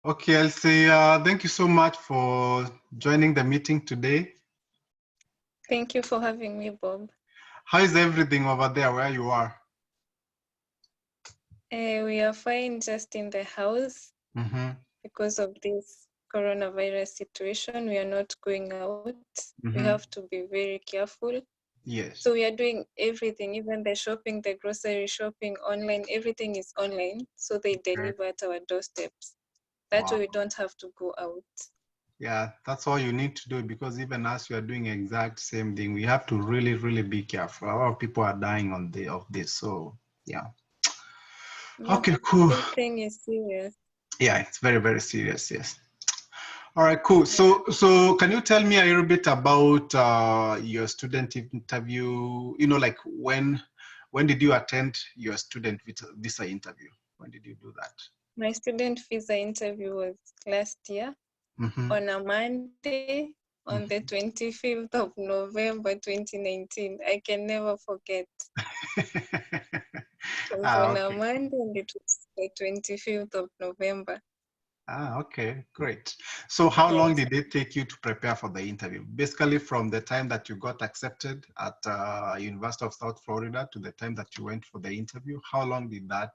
Okay, Elsie, thank you so much for joining the meeting today. Thank you for having me, Bob. How is everything over there where you are? We are fine just in the house because of this coronavirus situation. We are not going out. We have to be very careful. Yes. So we are doing everything, even the shopping, the grocery shopping online, everything is online. So they deliver at our doorsteps. That way we don't have to go out. Yeah, that's all you need to do, because even us, we are doing exact same thing. We have to really, really be careful. A lot of people are dying of this. So yeah. Okay, cool. This thing is serious. Yeah, it's very, very serious. Yes. All right, cool. So can you tell me a little bit about your student interview? You know, like when did you attend your student visa interview? When did you do that? My student visa interview was last year on a Monday, on the 25th of November 2019. I can never forget. It was on a Monday, and it was the 25th of November. Okay, great. So how long did it take you to prepare for the interview? Basically from the time that you got accepted at University of South Florida to the time that you went for the interview, how long did that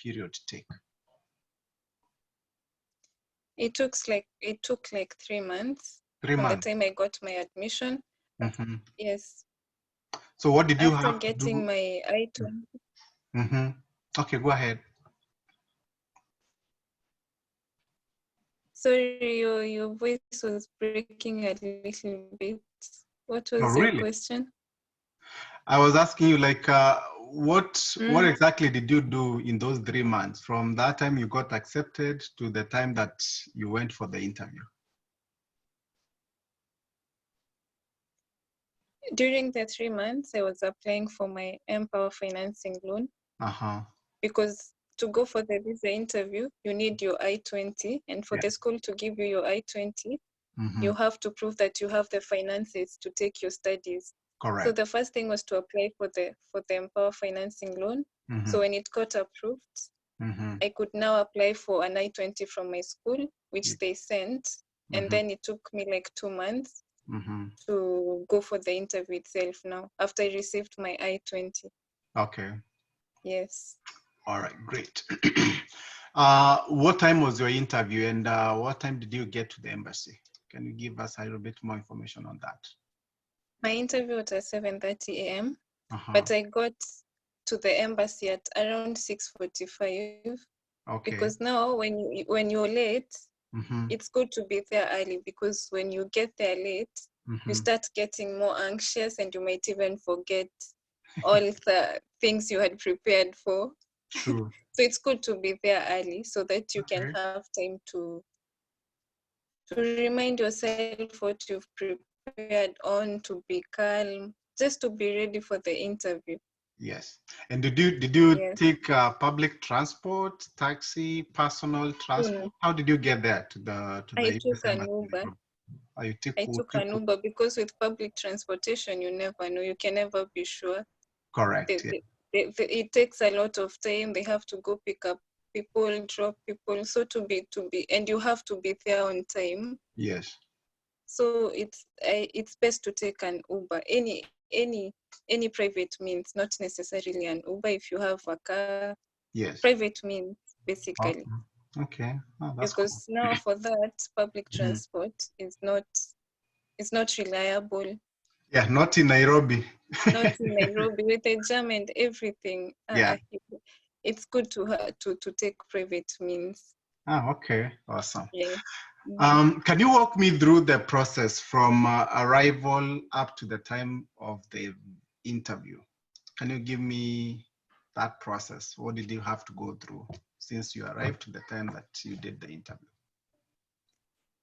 period take? It took like 3 months. 3 from months. the time I got my admission. Yes. So what did you After have to do? getting my I-20. Okay, go ahead. Sorry, your voice was breaking a little bit. What was your question? I was asking you, like, what exactly did you do in those 3 months from that time you got accepted to the time that you went for the interview? During the 3 months, I was applying for my Empower financing loan. Because to go for the visa interview, you need your I-20, and for the school to give you your I-20, you have to prove that you have the finances to take your studies. Correct. So the first thing was to apply for the Empower financing loan. So when it got approved, I could now apply for an I-20 from my school, which they sent, and then it took me like 2 months to go for the interview itself now, after I received my I-20. Okay. Yes. All right, great. What time was your interview, and what time did you get to the embassy? Can you give us a little bit more information on that? My interview was at 7:30 a.m., but I got to the embassy at around 6:45. Okay. Because now when you're late, it's good to be there early, because when you get there late, you start getting more anxious, and you might even forget all the things you had prepared for. True. So it's good to be there early so that you can have time to remind yourself what you've prepared on, to be calm, just to be ready for the interview. Yes. And did you take public transport, taxi, personal transport? How did you get there to the I took an Uber. I took an Uber, because with public transportation, you never know. You can never be sure. Correct. It takes a lot of time. They have to go pick up people, drop people. So and you have to be there on time. Yes. So it's best to take an Uber. Any private means, not necessarily an Uber. If you have a car, private means basically. Okay. Oh, that's because cool. now for that, public transport is not reliable. Yeah, not in Nairobi. Not in Nairobi with the jam and everything. It's good to take private means. Okay, awesome. Yeah. Can you walk me through the process from arrival up to the time of the interview? Can you give me that process? What did you have to go through since you arrived to the time that you did the interview?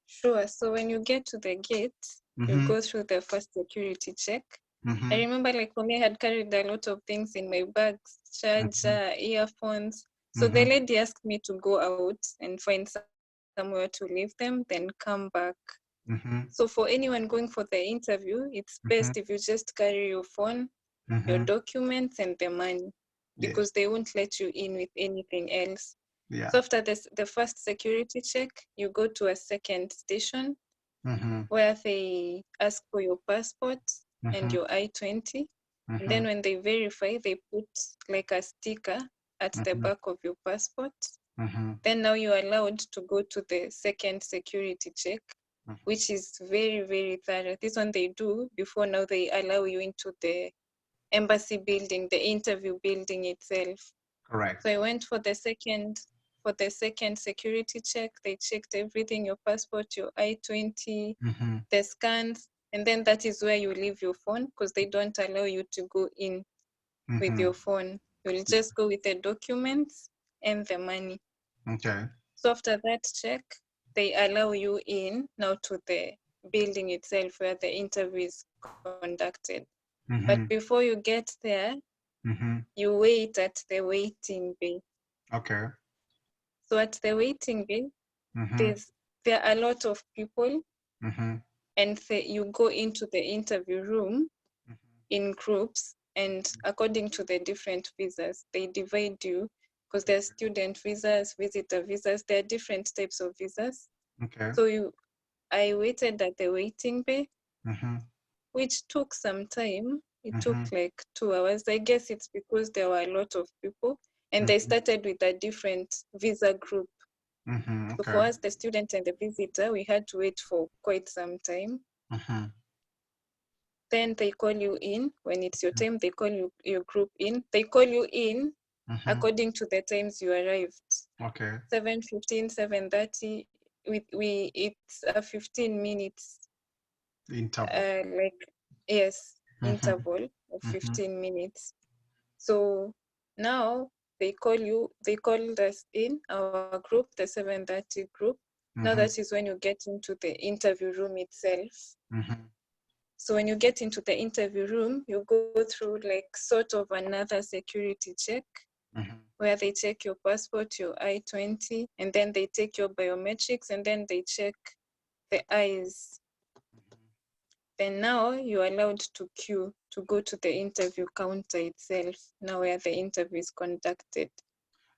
Sure. So when you get to the gate, you go through the first security check. I remember, like, for me, I had carried a lot of things in my bags, charger, earphones. So the lady asked me to go out and find somewhere to leave them, then come back. So for anyone going for the interview, it's best if you just carry your phone, your documents, and the money, because they won't let you in with anything else. Yeah. So after this, the first security check, you go to a second station where they ask for your passport and your I-20. And then when they verify, they put like a sticker at the back of your passport. Then now you're allowed to go to the second security check, which is very, very thorough. This one they do before now they allow you into the embassy building, the interview building itself. Correct. So I went for the second security check. They checked everything, your passport, your I-20, the scans, and then that is where you leave your phone because they don't allow you to go in with your phone. You'll just go with the documents and the money. Okay. So after that check, they allow you in now to the building itself where the interview is conducted. But before you get there, you wait at the waiting bay. Okay. So at the waiting bay, there are a lot of people, and you go into the interview room in groups, and according to the different visas, they divide you because there are student visas, visitor visas, there are different types of visas. Okay. So I waited at the waiting bay, which took some time. It took like 2 hours. I guess it's because there were a lot of people, and they started with a different visa group. So for us, the student and the visitor, we had to wait for quite some time. Then they call you in. When it's your time, they call your group in. They call you in according to the times you arrived. Okay. 7:15, 7:30. It's a 15 minutes interval. Interval of 15 minutes. So now they called us in our group, the 7:30 group. Now that is when you get into the interview room itself. So when you get into the interview room, you go through like sort of another security check where they check your passport, your I-20, and then they take your biometrics, and then they check the eyes. Then now you're allowed to queue to go to the interview counter itself, now where the interview is conducted.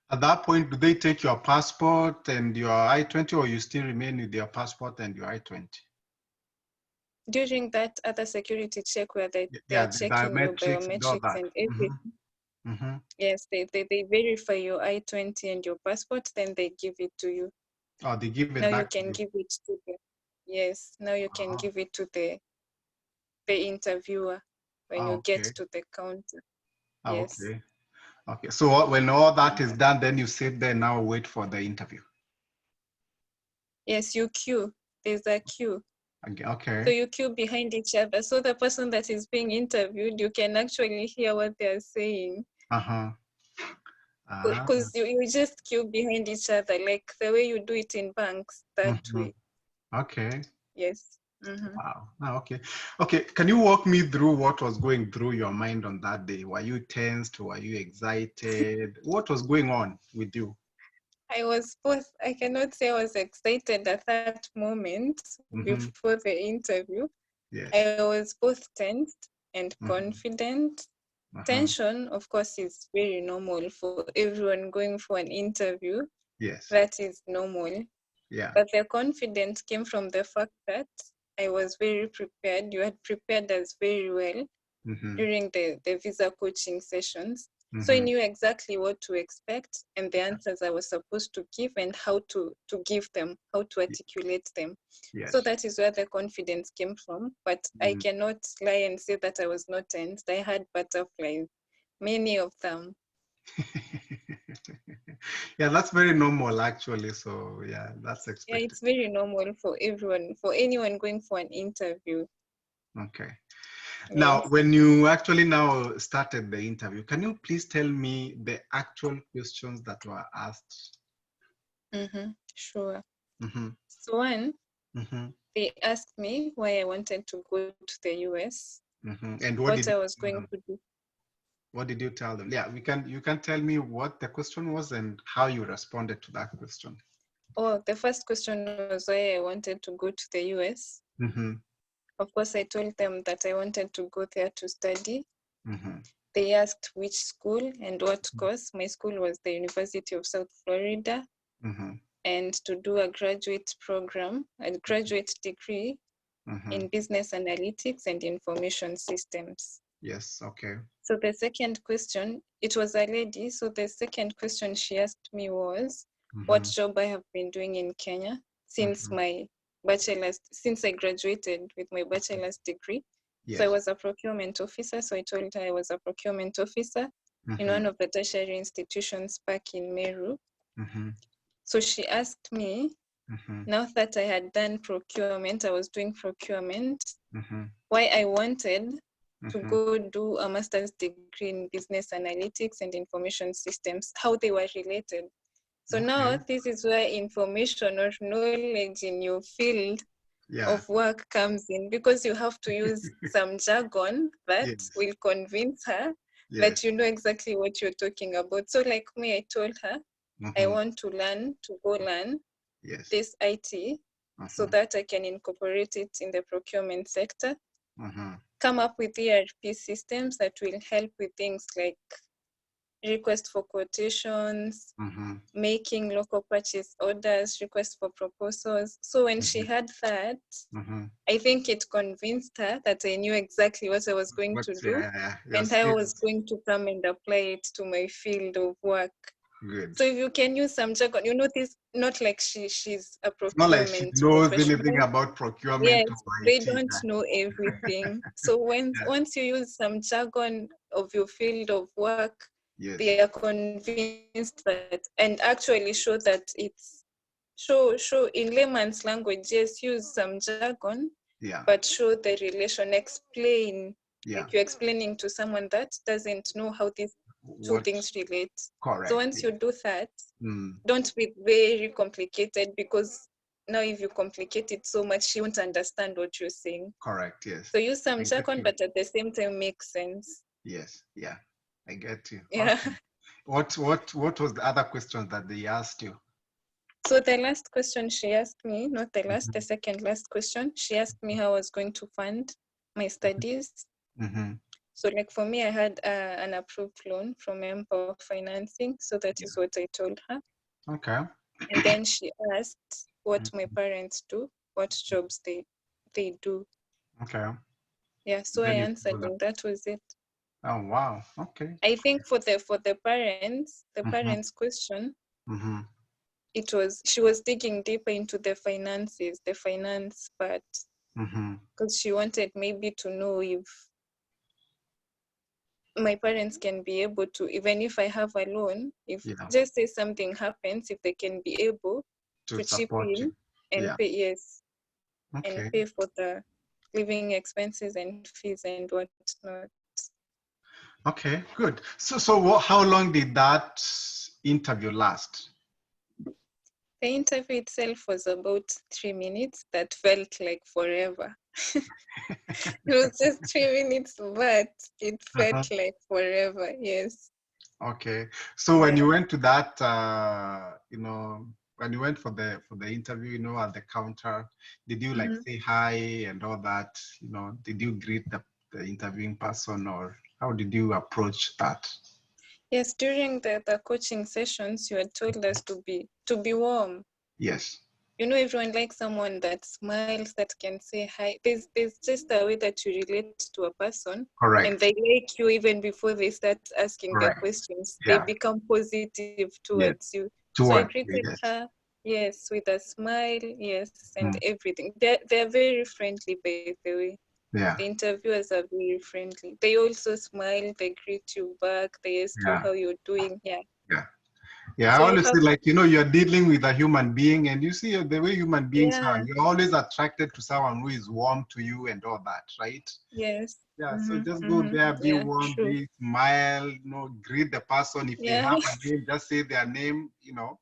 At that point, do they take your passport and your I-20, or you still remain with your passport and your I-20? During that other security check where they are checking your biometrics and everything, yes, they verify your I-20 and your passport, then they give it to you. Oh, they give it now back you can give it to the now you can give it to the interviewer when you get to the counter. Yes. Okay. So when all that is done, then you sit there now wait for the interview. Yes, you queue. There's a queue. Okay. So you queue behind each other. So the person that is being interviewed, you can actually hear what they are saying. Because you just queue behind each other, like the way you do it in banks, that way. Okay. Yes. Wow. Okay. Okay. Can you walk me through what was going through your mind on that day? Were you tensed? Were you excited? What was going on with you? I was both. I cannot say I was excited at that moment before the interview. Yes. I was both tensed and confident. Tension, of course, is very normal for everyone going for an interview. Yes. That is normal. Yeah. But the confidence came from the fact that I was very prepared. You had prepared us very well during the visa coaching sessions. So I knew exactly what to expect and the answers I was supposed to give and how to give them, how to articulate them. Yes. So that is where the confidence came from. But I cannot lie and say that I was not tensed. I had butterflies, many of them. Yeah, that's very normal actually. So yeah, that's expected. Yeah, it's very normal for everyone, for anyone going for an interview. Okay. Yes. Now, when you actually now started the interview, can you please tell me the actual questions that were asked? Sure. So one, they asked me why I wanted to go to the US and what I was going to do. What did you tell them? Yeah, you can tell me what the question was and how you responded to that question. Oh, the first question was why I wanted to go to the US. Of course, I told them that I wanted to go there to study. They asked which school and what course. My school was the University of South Florida, and to do a graduate program, a graduate degree in business analytics and information systems. Yes, okay. So the second question, it was a lady. So the second question she asked me was, what job I have been doing in Kenya since my bachelor's, since I graduated with my bachelor's degree. Yes. So I was a procurement officer. So I told her I was a procurement officer in one of the tertiary institutions back in Meru. So she asked me, now that I had done procurement, I was doing procurement, why I wanted to go do a master's degree in business analytics and information systems, how they were related. So now this is where information or knowledge in your field of work comes in, because you have to use some jargon that will convince her that you know exactly what you're talking about. So like me, I told her, I want to go learn this IT so that I can incorporate it in the procurement sector, come up with ERP systems that will help with things like request for quotations, making local purchase orders, request for proposals. So when she had that, I think it convinced her that I knew exactly what I was going to do, and I was going to come and apply it to my field of work. Good. So if you can use some jargon, you know, this not like she's a procurement not like she knows professional. anything about procurement. Yes, they don't know everything. So once you use some jargon of your field of work, they are convinced that, and actually show that it's show in layman's language. Yes, use some jargon, but show the relation. Explain, like you're explaining to someone that doesn't know how these two things relate. Correct. So once you do that, don't be very complicated, because now if you complicate it so much, she won't understand what you're saying. Correct, yes. So use some jargon, but at the same time make sense. Yes, yeah, I get you. Yeah. Awesome. What was the other question that they asked you? So the last question she asked me, not the last, the second last question, she asked me how I was going to fund my studies. So like for me, I had an approved loan from Empower Financing. So that is what I told her. Okay. And then she asked what my parents do, what jobs they do. Okay. Yeah, so I answered, and that was it. Oh wow. Okay. I think for the parents, question, it was, she was digging deeper into the finances, the finance part, because she wanted maybe to know if my parents can be able to, even if I have a loan, if just say something happens, if they can be able to chip in and pay, and pay for the living expenses and fees and whatnot. Okay, good. So how long did that interview last? The interview itself was about 3 minutes. That felt like forever. It was just 3 minutes, but it felt like forever. Yes. Okay. So when you went to that, when you went for the interview, at the counter, did you like say hi and all that? Did you greet the interviewing person, or how did you approach that? Yes, during the coaching sessions, you had told us to be warm. Yes. Everyone likes someone that smiles, that can say hi. There's just a way that you relate to a person. Correct. And they like you even before they start asking their questions. They become positive towards you. So I greeted her, yes, with a smile, yes, and everything. They're very friendly, by the way. Yeah. The interviewers are very friendly. They also smile, they greet you back, they ask you how you're doing. Yeah. Yeah, So I always feel like, you're dealing with a human being, and you see the way human beings are. You're always attracted to someone who is warm to you and all that, right? Yes. Yeah, so just go there, be warm, be smile, greet the person. If they have a name, just say their name, Yeah.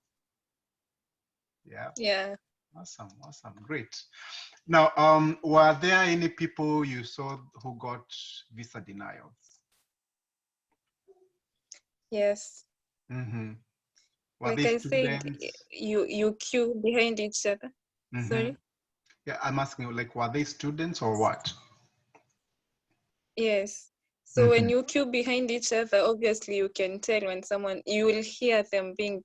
Yeah. Awesome, great. Now, were there any people you saw who got visa denials? Yes. Like I said, you queue behind each other. Sorry? Yeah, I'm asking you, like, were they students or what? Yes. So when you queue behind each other, obviously you can tell when someone, you will hear them being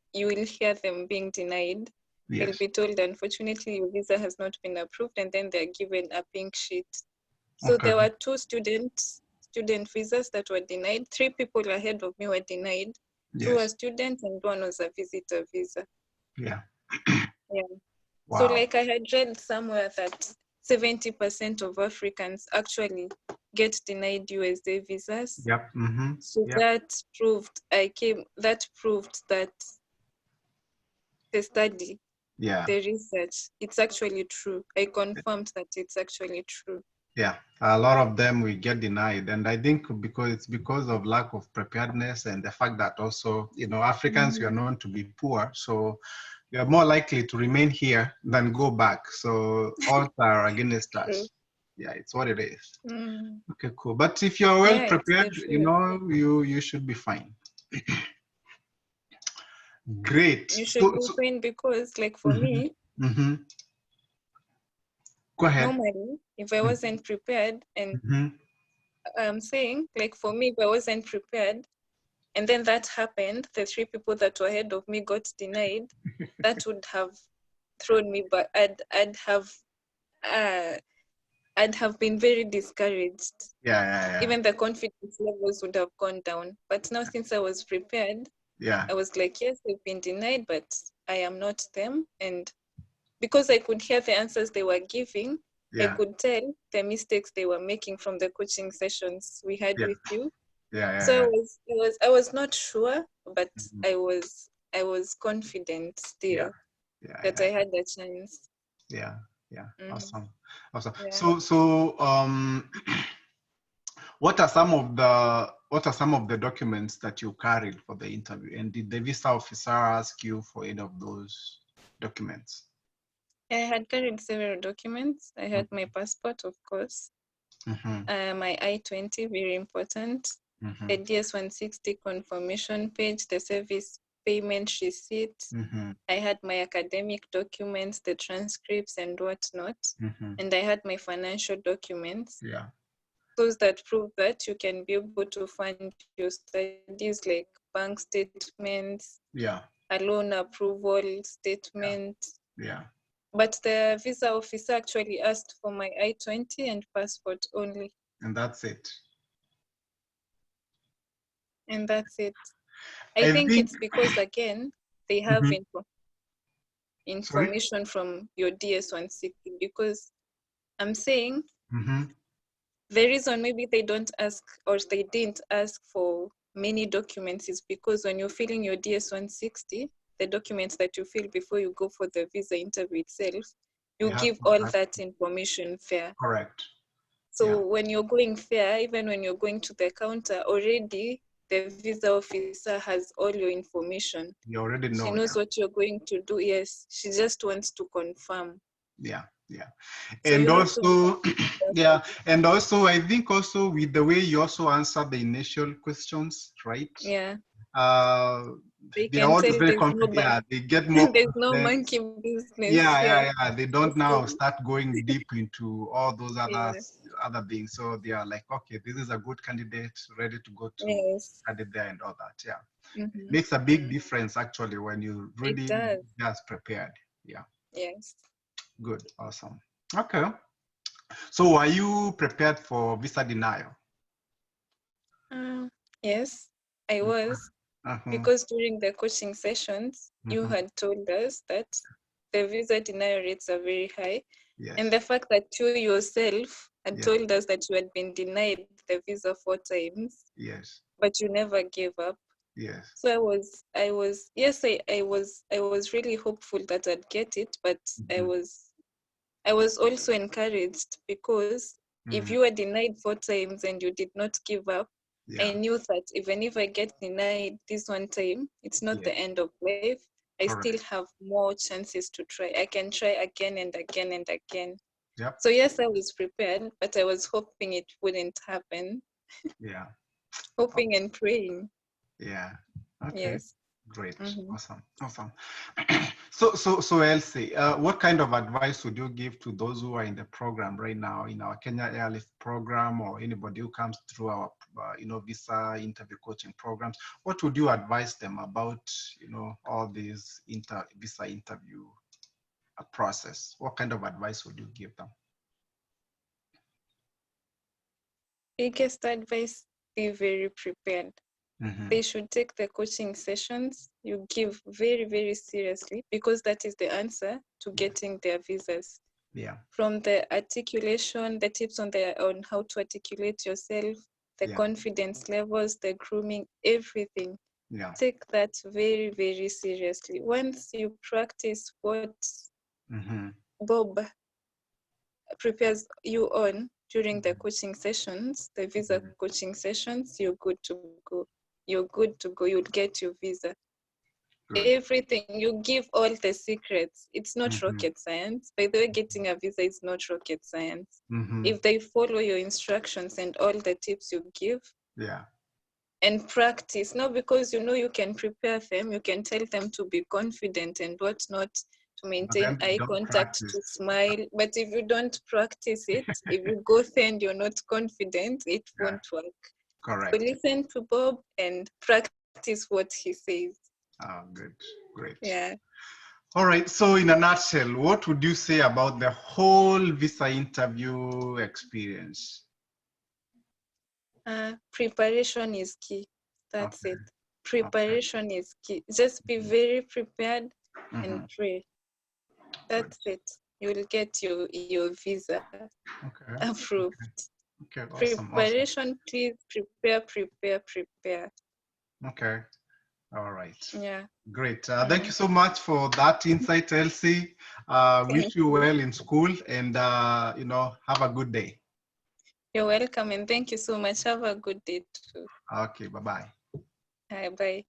denied. Yes. They'll be told, unfortunately, your visa has not been approved, and then they're given a pink sheet. So there were 2 student visas that were denied. 3 people ahead of me were denied. Yes. 2 were students and 1 was a visitor visa. Yeah. Yeah. Wow. So like I had read somewhere that 70% of Africans actually get denied USA visas. Yep. So that proved that the study, the research, it's actually true. I confirmed that it's actually true. Yeah, a lot of them will get denied, and I think it's because of lack of preparedness and the fact that also, Africans we are known to be poor, so we are more likely to remain here than go back. So odds are against us. Yeah, it's what it is. Okay, cool. But if you are well prepared, you should be fine. Great. You should be fine because, like for me. Go ahead. Normally, if I wasn't prepared, and I'm saying, like for me, if I wasn't prepared, and then that happened, the 3 people that were ahead of me got denied, that would have thrown me back. I'd have been very discouraged. Yeah. Even the confidence levels would have gone down. But now, since I was prepared, I was like, yes, they've been denied, but I am not them. And because I could hear the answers they were giving, I could tell the mistakes they were making from the coaching sessions we had with you. So I was not sure, but I was confident still that I had the chance. Yeah. Awesome. Yeah. What are some of the documents that you carried for the interview, and did the visa officer ask you for any of those documents? I had carried several documents. I had my passport, of course, my I-20, very important, the DS-160 confirmation page, the service payment receipt. I had my academic documents, the transcripts and whatnot, and I had my financial documents. Those that prove that you can be able to fund your studies, like bank statements, a loan approval statement. But the visa officer actually asked for my I-20 and passport only. And that's it. I think it's because, again, they have information from your DS-160, because I'm saying the reason maybe they don't ask, or they didn't ask for many documents, is because when you're filling your DS-160, the documents that you fill before you go for the visa interview itself, you give all that information fair. Correct. So when you're going fair, even when you're going to the counter, already the visa officer has all your information. You already know. She knows what you're going to do. Yes, she just wants to confirm. Yeah. So and also, and also, I think also with the way you also answer the initial questions, right? Yeah. They're always very confident. They get more. There's no monkey business. Yeah. They don't now start going deep into all those other things. So they are like, okay, this is a good candidate, ready to go to study there and all that. Yeah. It makes a big difference actually when you really just prepared. Yeah. Yes. Good. Awesome. Okay. So are you prepared for visa denial? Yes, I was. Because during the coaching sessions, you had told us that the visa denial rates are very high. And the fact that you yourself had told us that you had been denied the visa 4 times, but you never gave up. So I was really hopeful that I'd get it, but I was also encouraged, because if you were denied 4 times and you did not give up, I knew that even if I get denied this one time, it's not the end of life. I still have more chances to try. I can try again and again and again. So yes, I was prepared, but I was hoping it wouldn't happen. Hoping and praying. Okay. Yes. Great. Awesome. So Elsie, what kind of advice would you give to those who are in the program right now, in our Kenya Airlift program, or anybody who comes through our, visa interview coaching programs? What would you advise them about, all these visa interview process? What kind of advice would you give them? Biggest advice: be very prepared. They should take the coaching sessions you give very, very seriously, because that is the answer to getting their visas. Yeah. From the articulation, the tips on how to articulate yourself, the confidence levels, the grooming, everything. Yeah. Take that very, very seriously. Once you practice what Bob prepares you on during the coaching sessions, the visa coaching sessions, you're good to go. You're good to go. You'll get your visa. Good. Everything, you give all the secrets. It's not rocket science. By the way, getting a visa is not rocket science. If they follow your instructions and all the tips you give, and practice, not because you can prepare them, you can tell them to be confident and whatnot, to maintain eye contact, to smile. But if you don't practice it, if you go there and you're not confident, it won't work. Correct. So listen to Bob and practice what he says. Good. Great. Yeah. All right. So in a nutshell, what would you say about the whole visa interview experience? Preparation is key. That's it. Preparation is key. Just be very prepared and pray. That's it. You'll get your visa approved. Okay. Awesome. Preparation, please prepare. Okay. All right. Yeah. Great. Thank you so much for that insight, Elsie. Wish you well in school, and have a good day. You're welcome, and thank you so much. Have a good day too. Okay. Bye-bye. Bye.